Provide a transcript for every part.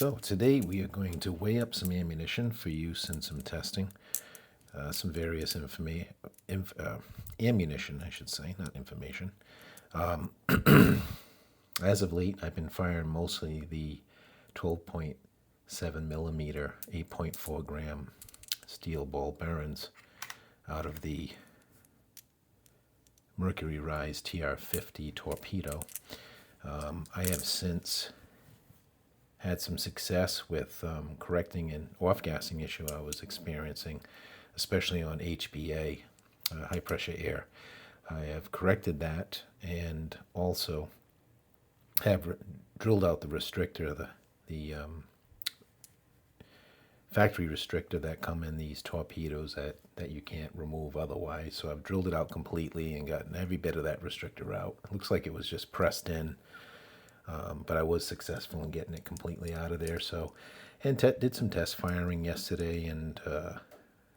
So today we are going to weigh up some ammunition for use in some testing, some various ammunition, I should say, not information. As of late, I've been firing mostly the 12.7 millimeter, 8.4 gram steel ball bearings out of the Mercury Rise TR50 Torpedo. I have since had some success with correcting an off-gassing issue I was experiencing, especially on HPA, high pressure air. I have corrected that and also have drilled out the restrictor, the factory restrictor that come in these torpedoes that you can't remove otherwise. So I've drilled it out completely and gotten every bit of that restrictor out. It looks like it was just pressed in. But I was successful in getting it completely out of there. So, and did some test firing yesterday and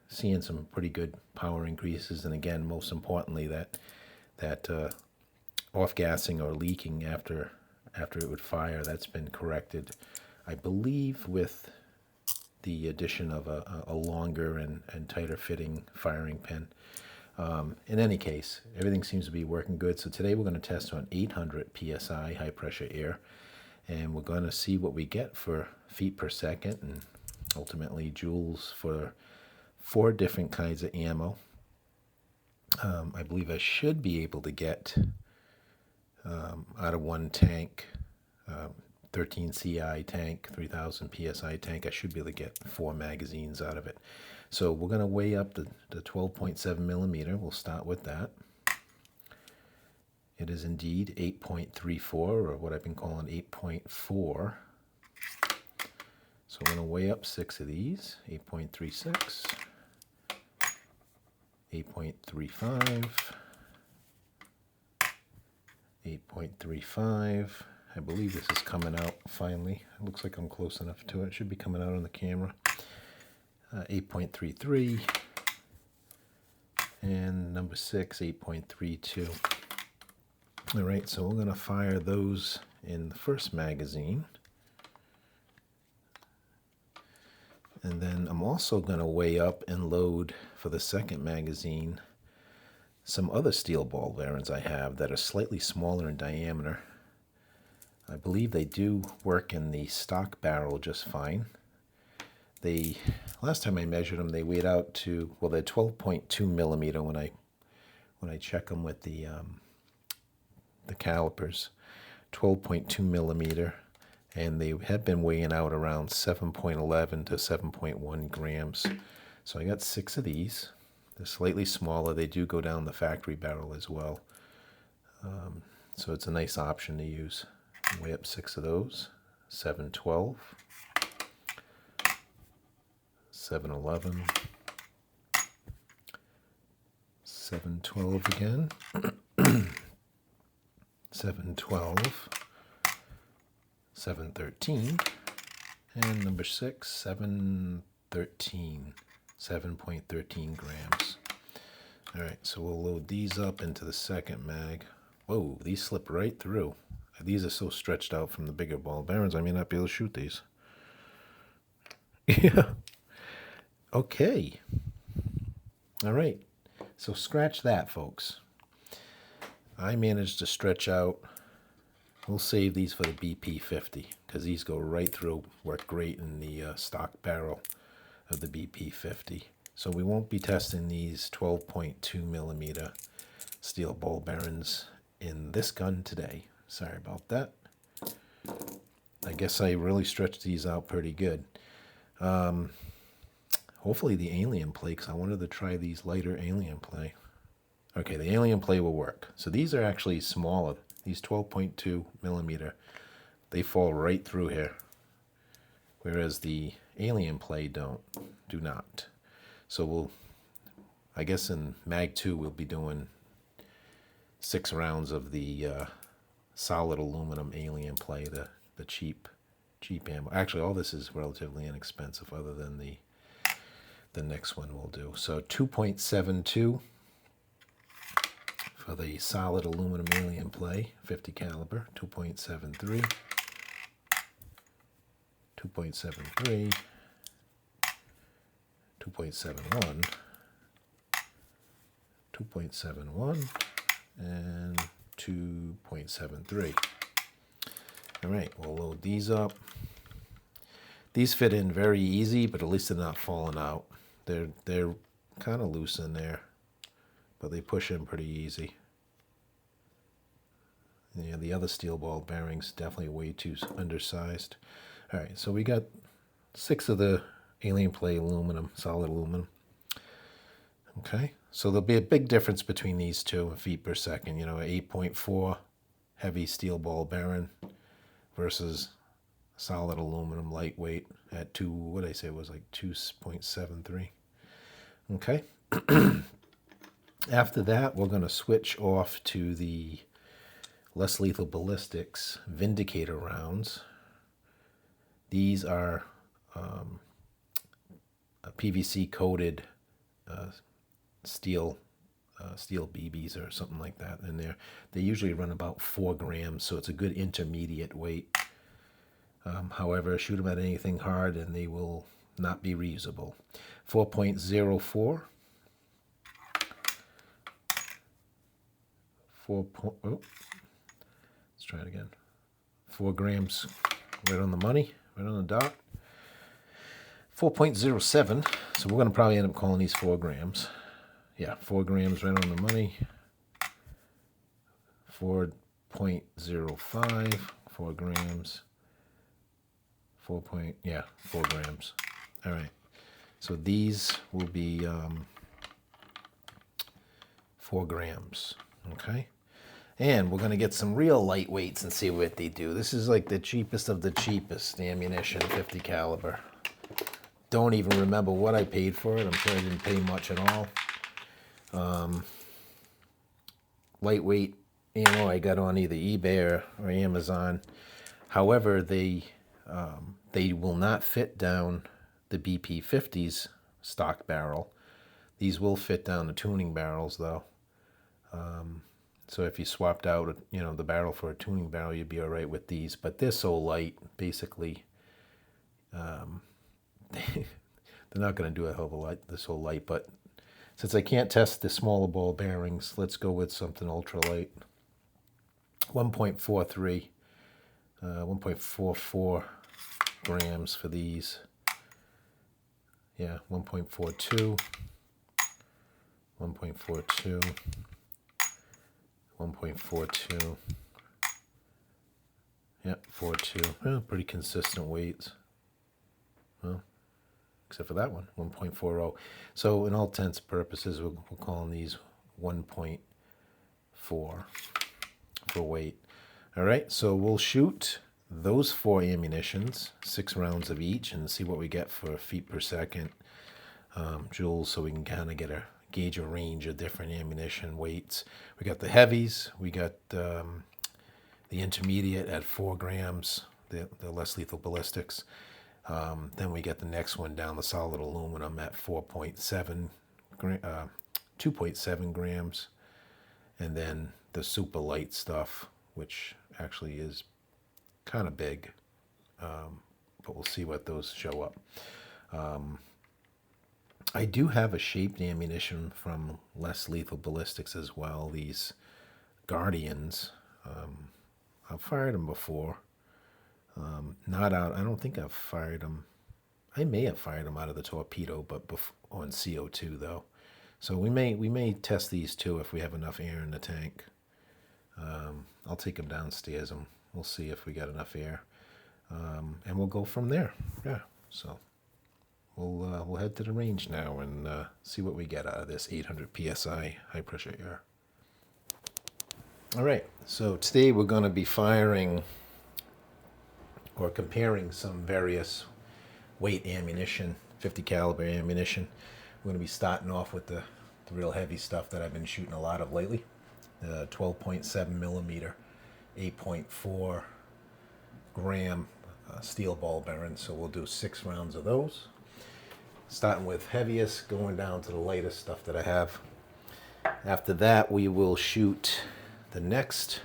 seeing some pretty good power increases. And again, most importantly, that off-gassing or leaking after it would fire, that's been corrected, I believe, with the addition of a longer and tighter fitting firing pin. In any case, everything seems to be working good. So today we're going to test on 800 psi high pressure air, and we're going to see what we get for feet per second and ultimately joules for 4 different kinds of ammo. I believe I should be able to get out of one tank, 13 CI tank, 3000 psi tank, I should be able to get 4 magazines out of it. So we're going to weigh up the 12.7 millimeter. We'll start with that. It is indeed 8.34, or what I've been calling 8.4. So we're going to weigh up 6 of these. 8.36, 8.35, 8.35. I believe this is coming out finally. It looks like I'm close enough to it. It should be coming out on the camera. 8.33, and number 6, 8.32. All right, so we're going to fire those in the first magazine. And then I'm also going to weigh up and load for the second magazine some other steel ball bearings I have that are slightly smaller in diameter. I believe they do work in the stock barrel just fine. Last time I measured them, they weighed out to, well, they're 12.2 millimeter when I check them with the calipers, 12.2 millimeter, and they have been weighing out around 7.11 to 7.1 grams. So I got 6 of these. They're slightly smaller. They do go down the factory barrel as well. So it's a nice option to use. Weigh up 6 of those. 712. 711, 712 again, 712, 713, and number 6, 713, 7.13 grams. All right, so we'll load these up into the second mag. Whoa, these slip right through. These are so stretched out from the bigger ball bearings, I may not be able to shoot these. Yeah. Okay. All right. So scratch that, folks. I managed to stretch out. We'll save these for the BP50 because these go right through, work great in the stock barrel of the BP50. So we won't be testing these 12.2 millimeter steel ball bearings in this gun today. Sorry about that. I guess I really stretched these out pretty good. Hopefully the alien play, because I wanted to try these lighter alien play. Okay, the alien play will work. So these are actually smaller. These 12.2 millimeter, they fall right through here. Whereas the alien play do not. So I guess in Mag 2 we'll be doing 6 rounds of the solid aluminum alien play, the cheap ammo. Actually, all this is relatively inexpensive other than the next one we'll do. So 2.72 for the solid aluminum alien play, 50 caliber, 2.73, 2.73, 2.71, 2.71, and 2.73. All right, we'll load these up. These fit in very easy, but at least they're not falling out. They're kind of loose in there, but they push in pretty easy. Yeah, the other steel ball bearings definitely way too undersized. All right, so we got 6 of the alien plate aluminum, solid aluminum. Okay, so there'll be a big difference between these two in feet per second. You know, 8.4 heavy steel ball bearing versus solid aluminum lightweight at what did I say it was, like 2.73. Okay. After that, we're going to switch off to the less lethal ballistics Vindicator rounds. These are a PVC coated steel BBs or something like that, and they usually run about 4 grams, so it's a good intermediate weight. However, shoot them at anything hard and they will not be reusable. 4.04. Let's try it again. 4 grams, right on the money, right on the dot. 4.07. So we're going to probably end up calling these 4 grams. Yeah, 4 grams, right on the money. 4.05. 4 grams. 4 grams. All right. So these will be 4 grams. Okay. And we're going to get some real lightweights and see what they do. This is like the cheapest of the cheapest ammunition, 50 caliber. Don't even remember what I paid for it. I'm sure I didn't pay much at all. Lightweight ammo I got on either eBay or Amazon. However, they will not fit down the BP-50's stock barrel. These will fit down the tuning barrels, though. So if you swapped out, the barrel for a tuning barrel, you'd be all right with these. But they're so light, basically, they're not going to do a hell of a lot. They're so light. But since I can't test the smaller ball bearings, let's go with something ultralight. 1.43, 1.44 grams for these. Yeah, 1.42, 1.42, 1.42. Yep, 42. Well, pretty consistent weights. Well, except for that one, 1.40. So in all intents and purposes, we're calling these 1.4 for weight. All right, so we'll shoot those 4 ammunitions, 6 rounds of each, and see what we get for feet per second, joules, so we can kind of gauge a range of different ammunition weights. We got the heavies, we got the intermediate at 4 grams, the less lethal ballistics. Then we get the next one down, the solid aluminum at 2.7 grams, and then the super light stuff, which actually is kind of big, but we'll see what those show up. I do have a shaped ammunition from less lethal ballistics as well, these Guardians. I've fired them before. Not out. I don't think I've fired them. I may have fired them out of the torpedo, but on CO2 though. So we may test these too if we have enough air in the tank. I'll take them downstairs and we'll see if we got enough air, and we'll go from there. Yeah. So we'll head to the range now and see what we get out of this 800 psi high pressure air. All right. So today we're going to be firing or comparing some various weight ammunition, 50 caliber ammunition. We're going to be starting off with the real heavy stuff that I've been shooting a lot of lately. 12.7 millimeter, 8.4 gram steel ball bearing. So we'll do 6 rounds of those. Starting with heaviest, going down to the lightest stuff that I have. After that, we will shoot the next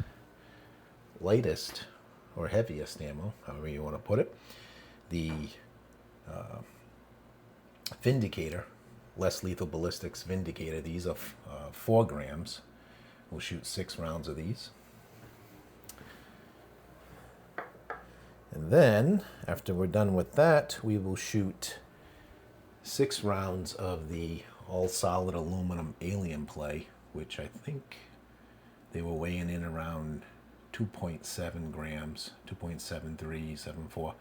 lightest or heaviest ammo, however you want to put it. the Vindicator, Less Lethal Ballistics Vindicator. These are 4 grams. We'll shoot 6 rounds of these. And then, after we're done with that, we will shoot 6 rounds of the all-solid aluminum alien play, which I think they were weighing in around 2.7 grams, 2.7374.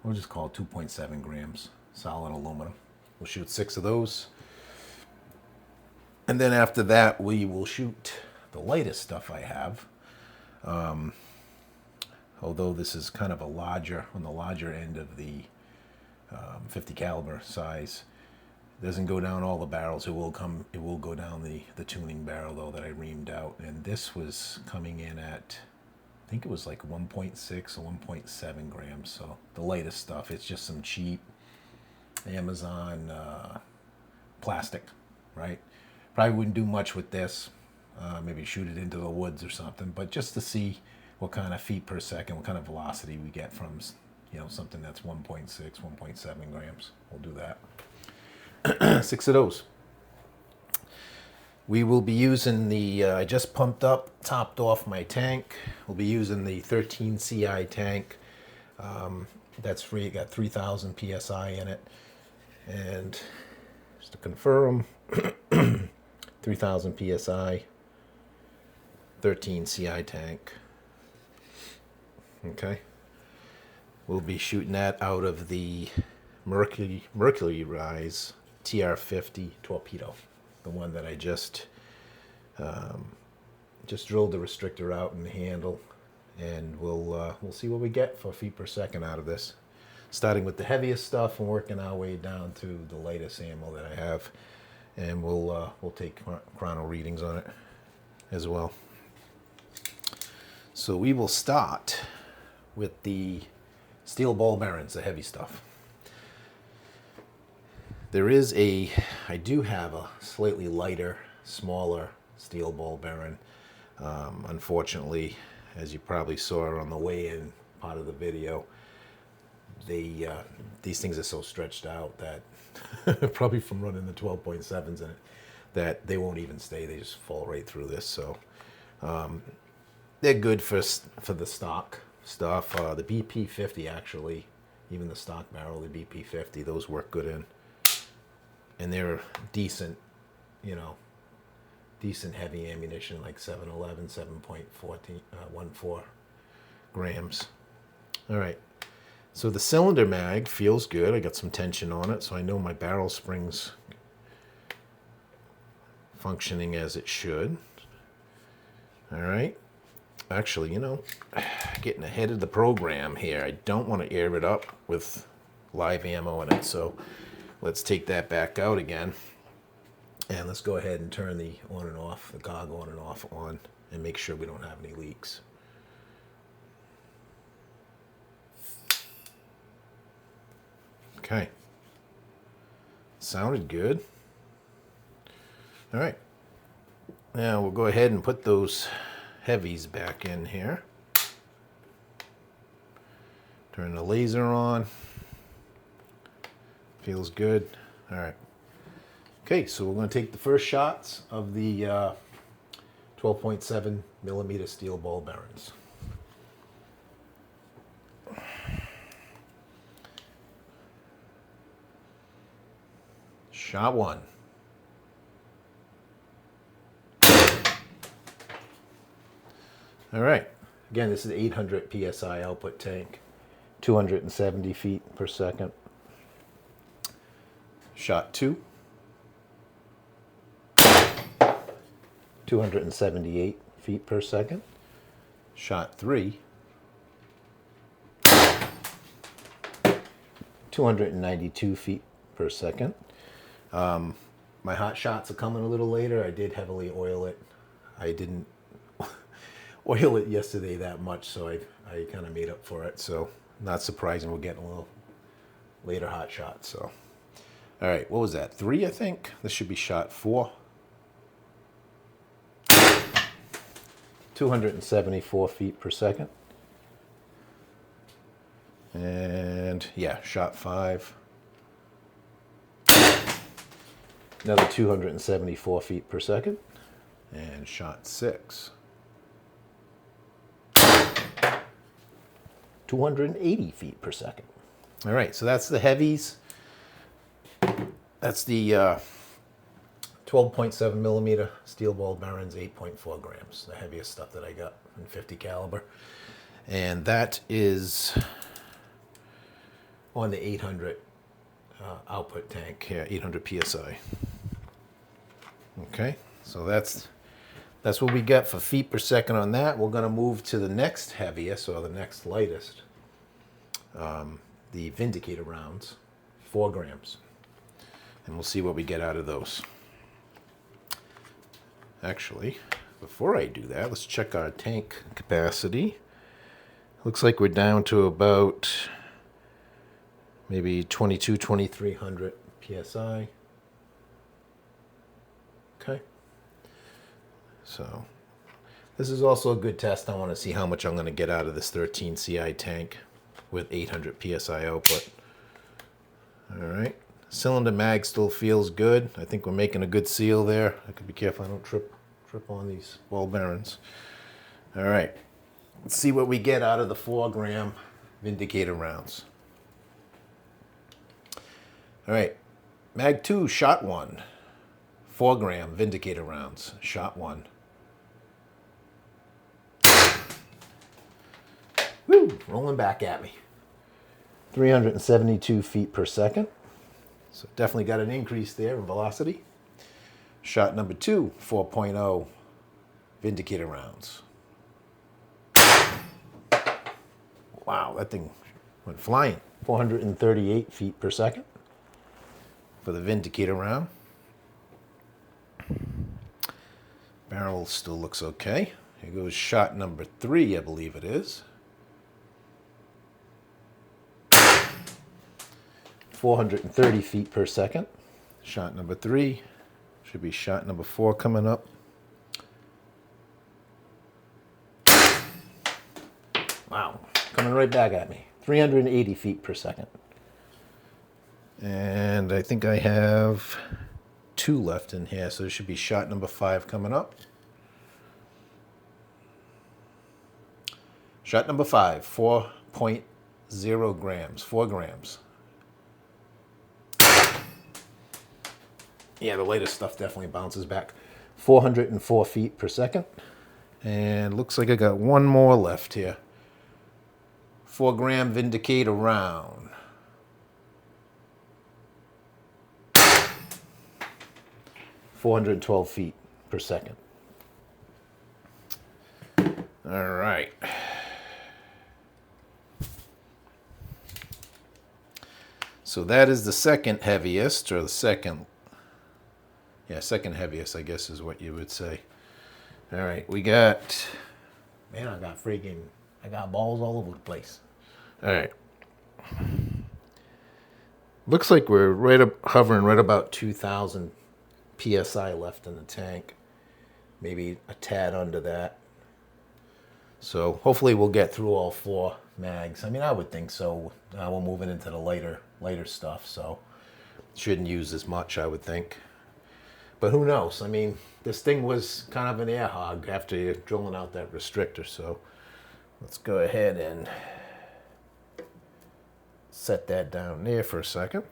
We'll just call it 2.7 grams solid aluminum. We'll shoot 6 of those. And then after that, we will shoot the lightest stuff I have. Although this is kind of a larger, on the larger end of the 50 caliber size. It doesn't go down all the barrels. It will go down the tuning barrel though that I reamed out. And this was coming in at, I think it was like 1.6 or 1.7 grams. So the lightest stuff. It's just some cheap Amazon plastic, right? Probably wouldn't do much with this. Maybe shoot it into the woods or something, but just to see what kind of feet per second, what kind of velocity we get from, you know, something that's 1.6, 1.7 grams. We'll do that. 6 of those. We will be using the, I just pumped up, topped off my tank. We'll be using the 13 CI tank. That's free, it got 3,000 PSI in it. And just to confirm, 3,000 PSI, 13 CI tank. Okay. We'll be shooting that out of the Mercury Rise TR50 Torpedo. The one that I just drilled the restrictor out in the handle. And we'll see what we get for feet per second out of this. Starting with the heaviest stuff and working our way down to the lightest ammo that I have. And we'll take chrono readings on it as well. So we will start with the steel ball bearings, the heavy stuff. I do have a slightly lighter, smaller steel ball bearing. Unfortunately, as you probably saw on the weigh-in part of the video, these things are so stretched out that probably from running the 12.7s in it, that they won't even stay. They just fall right through this. So they're good for the stock stuff. The BP50 actually, even the stock barrel, the BP50, those work good in. And they're decent, you know, decent heavy ammunition like 711, 7.14 grams. All right. So the cylinder mag feels good. I got some tension on it, so I know my barrel spring's functioning as it should. All right. Actually, you know, getting ahead of the program here. I don't want to air it up with live ammo in it, so let's take that back out again. And let's go ahead and turn the on and off, the gog on and off on, and make sure we don't have any leaks. Okay. Sounded good. All right. Now we'll go ahead and put those heavies back in here. Turn the laser on. Feels good. All right. Okay, so we're going to take the first shots of the 12.7 millimeter steel ball bearings. Shot 1. All right. Again, this is 800 PSI output tank, 270 feet per second. Shot 2. 278 feet per second. Shot 3. 292 feet per second. My hot shots are coming a little later. I did heavily oil it. I didn't oil it yesterday that much, so I kind of made up for it. So not surprising we're getting a little later hot shots. So, all right, what was that? 3, I think. This should be shot 4. 274 feet per second. And and yeah, shot 5. Another 274 feet per second, and shot 6. 280 feet per second. All right, so that's the heavies. That's the 12.7 millimeter steel ball bearings, 8.4 grams, the heaviest stuff that I got in 50 caliber. And that is on the 800 output tank here, 800 PSI. Okay, so that's what we got for feet per second on that. We're gonna move to the next heaviest, or the next lightest, the Vindicator rounds, 4 grams. And we'll see what we get out of those. Actually, before I do that, let's check our tank capacity. Looks like we're down to about maybe 2300 PSI. Okay. So this is also a good test. I want to see how much I'm going to get out of this 13 CI tank with 800 PSI output. All right. Cylinder mag still feels good. I think we're making a good seal there. I could be careful I don't trip on these ball bearings. All right. Let's see what we get out of the 4 gram Vindicator rounds. All right. Mag 2, shot 1. 4 gram Vindicator rounds, shot 1. Woo, rolling back at me. 372 feet per second. So definitely got an increase there in velocity. Shot number 2, 4.0 Vindicator rounds. Wow, that thing went flying. 438 feet per second for the Vindicator round. Barrel still looks okay. Here goes shot number 3, I believe it is. 430 feet per second. Shot number 3. Should be shot number 4 coming up. Wow, coming right back at me. 380 feet per second. And I think I have 2 left in here, so there should be shot number 5 coming up. Shot number 5, 4.0 grams, 4 grams. Yeah, the latest stuff definitely bounces back. 404 feet per second. And looks like I got 1 more left here. 4 gram Vindicator round. 412 feet per second. All right. So that is the second heaviest, or the second heaviest, I guess is what you would say. All right, we got, man, I got balls all over the place. All right. Looks like we're hovering right about 2,000 PSI left in the tank. Maybe a tad under that. So hopefully we'll get through all 4 mags. I mean, I would think so. We're moving into the lighter stuff, so shouldn't use as much, I would think. But who knows? I mean, this thing was kind of an air hog after you're drilling out that restrictor. So let's go ahead and set that down there for a second.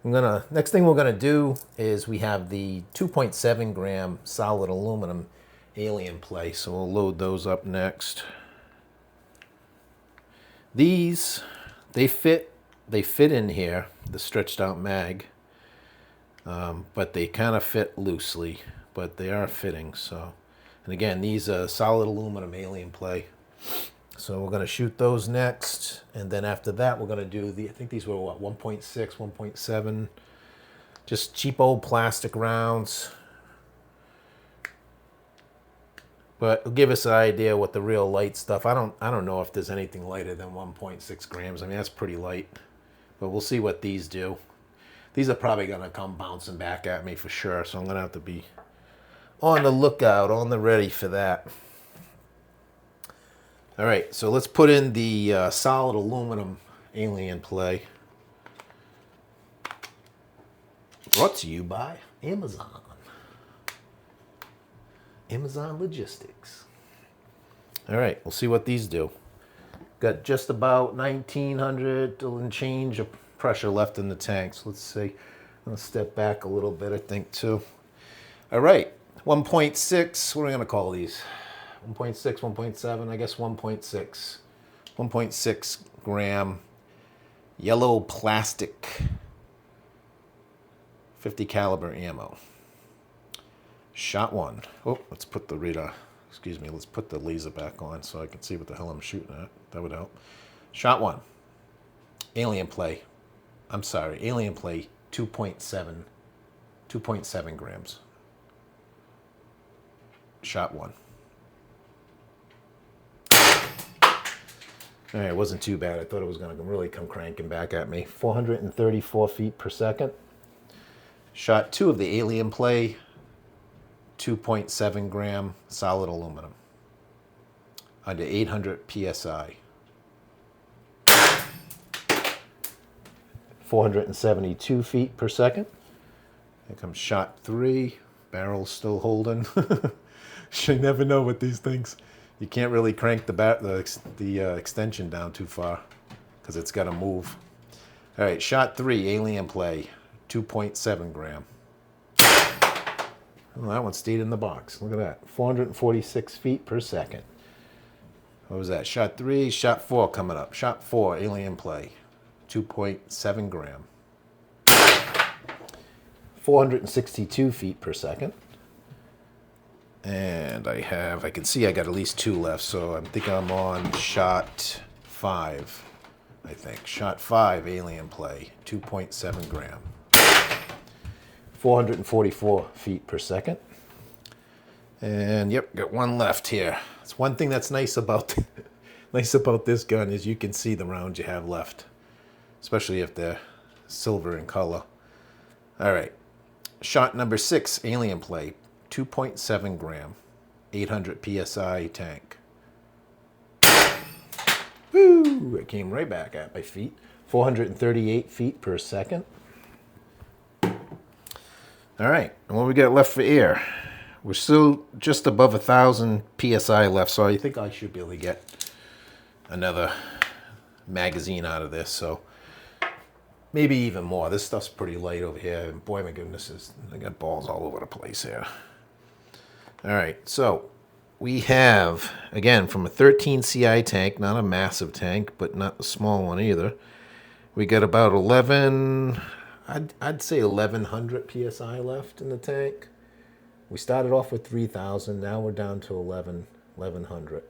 Next thing we're gonna do is we have the 2.7 gram solid aluminum alien play. So we'll load those up next. These, they fit in here, the stretched out mag. But they kind of fit loosely, but they are fitting. So, and again, these are solid aluminum alien play. So we're going to shoot those next, and then after that we're going to do I think these were what, 1.6, 1.7, just cheap old plastic rounds. But it'll give us an idea what the real light stuff. I don't know if there's anything lighter than 1.6 grams. I mean, that's pretty light, but we'll see what these do. These are probably going to come bouncing back at me for sure, so I'm going to have to be on the lookout, on the ready for that. All right, so let's put in the solid aluminum alien play. Brought to you by Amazon. Amazon Logistics. All right, we'll see what these do. Got just about 1900 and change of pressure left in the tanks. Let's see. I'm going to step back a little bit, I think, too. All right, 1.6. What are we going to call these? 1.6, 1.7, I guess 1.6. 1.6 gram yellow plastic 50 caliber ammo. Shot one. Oh, let's put the radar. Excuse me, let's put the laser back on so I can see what the hell I'm shooting at. That would help. Shot one. Alien play. I'm sorry, alien play 2.7 grams. Shot one. All right, it wasn't too bad. I thought it was going to really come cranking back at me. 434 feet per second. Shot two of the alien play, 2.7 gram solid aluminum under 800 psi. 472 feet per second. Here comes shot three. Barrel's still holding. You never know with these things. You can't really crank the extension down too far because it's got to move. All right, shot three, alien play, 2.7 gram. Oh, that one stayed in the box. Look at that. 446 feet per second. What was that? Shot three, shot four coming up. Shot four, alien play, 2.7 gram. 462 feet per second. And I can see I got at least two left, so I'm thinking I'm on shot five, I think. Shot five, alien play, 2.7 gram. 444 feet per second. And yep, got one left here. It's one thing that's nice about this gun is you can see the rounds you have left, especially if they're silver in color. All right, shot number six, alien play, 2.7 gram, 800 psi tank. Woo! It came right back at my feet. 438 feet per second. All right, and what we got left for air? We're still just above 1,000 psi left, so I think I should be able to get another magazine out of this. So maybe even more. This stuff's pretty light over here, and boy, my goodness, I got balls all over the place here. All right, so we have, again, from a 13 CI tank, not a massive tank, but not a small one either. We got about 11, I'd say 1,100 PSI left in the tank. We started off with 3,000, now we're down to 1,100.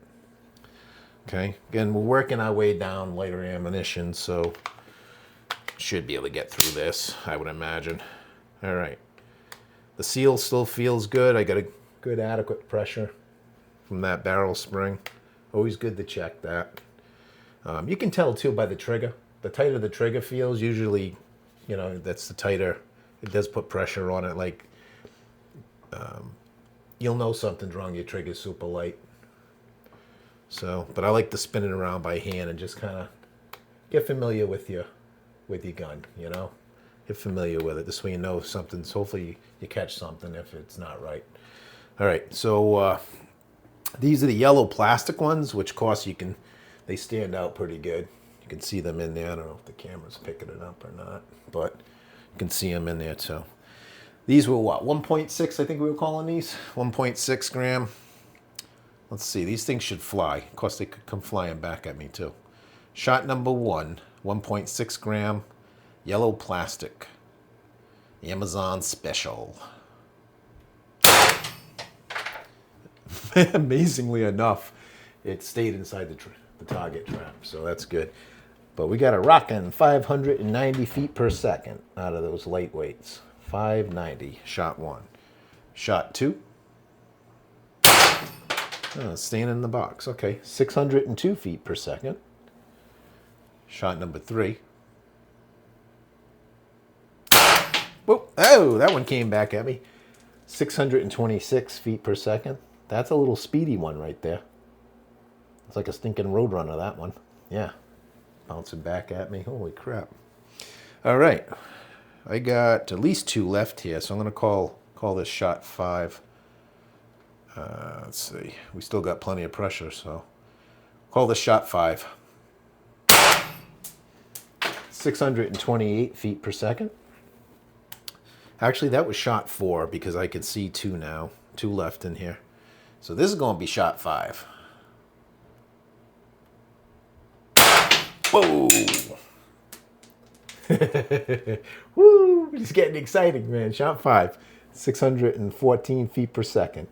Okay, again, we're working our way down lighter ammunition, so should be able to get through this, I would imagine. All right, the seal still feels good. I got a good adequate pressure from that barrel spring. Always good to check that. You can tell too by the trigger. The tighter the trigger feels, usually, you know, that's the tighter. It does put pressure on it. Like, you'll know something's wrong. Your trigger's super light. So, but I like to spin it around by hand and just kind of get familiar with your gun. You know, get familiar with it. This way you know something's. Hopefully you catch something if it's not right. All right, so these are the yellow plastic ones, which of course they stand out pretty good. You can see them in there. I don't know if the camera's picking it up or not, but you can see them in there too. These were what, 1.6, I think we were calling these? 1.6 gram. Let's see, these things should fly. Of course, they could come flying back at me too. Shot number one, 1.6 gram, yellow plastic. Amazon special. Amazingly enough, it stayed inside the target trap, so that's good. But we got a rockin' 590 feet per second out of those lightweights. 590, shot one. Shot two. Oh, staying in the box, okay. 602 feet per second. Shot number three. Whoop. Oh, that one came back at me. 626 feet per second. That's a little speedy one right there. It's like a stinking roadrunner, that one. Yeah. bouncing back at me. Holy crap. All right. I got at least 2 left here, so I'm going to call this shot 5. Let's see. We still got plenty of pressure, so call this shot 5. 628 feet per second. Actually, that was shot 4 because I can see 2 now. 2 left in here. So this is going to be shot 5. Whoa! Woo! It's getting exciting, man. Shot 5. 614 feet per second.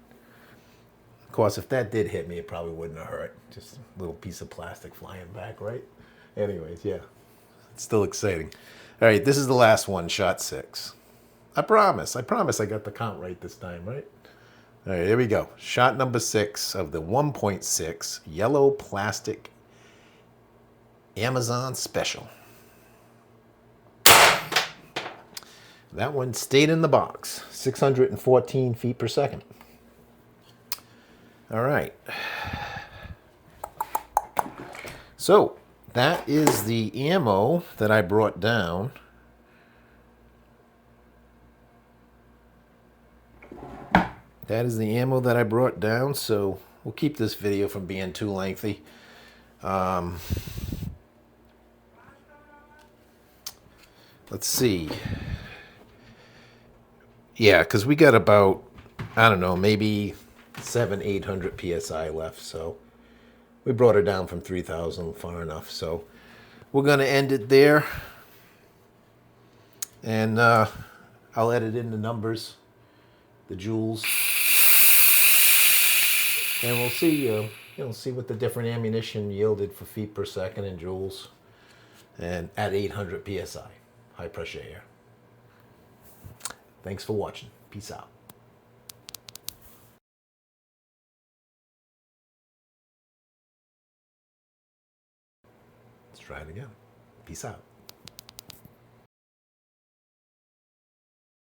Of course, if that did hit me, it probably wouldn't have hurt. Just a little piece of plastic flying back, right? Anyways, yeah. It's still exciting. All right, this is the last one, shot 6. I promise I got the count right this time, right? All right, here we go. Shot number 6 of the 1.6 yellow plastic Amazon Special. That one stayed in the box. 614 feet per second. All right. So that is the ammo that I brought down. That is the ammo that I brought down, so we'll keep this video from being too lengthy. Let's see. Yeah, because we got about, I don't know, maybe 800 PSI left, so we brought her down from 3,000 far enough. So we're going to end it there. And I'll edit in the numbers, the joules. And we'll see, see what the different ammunition yielded for feet per second in joules. And at 800 PSI, high pressure air. Thanks for watching. Peace out. Let's try it again. Peace out.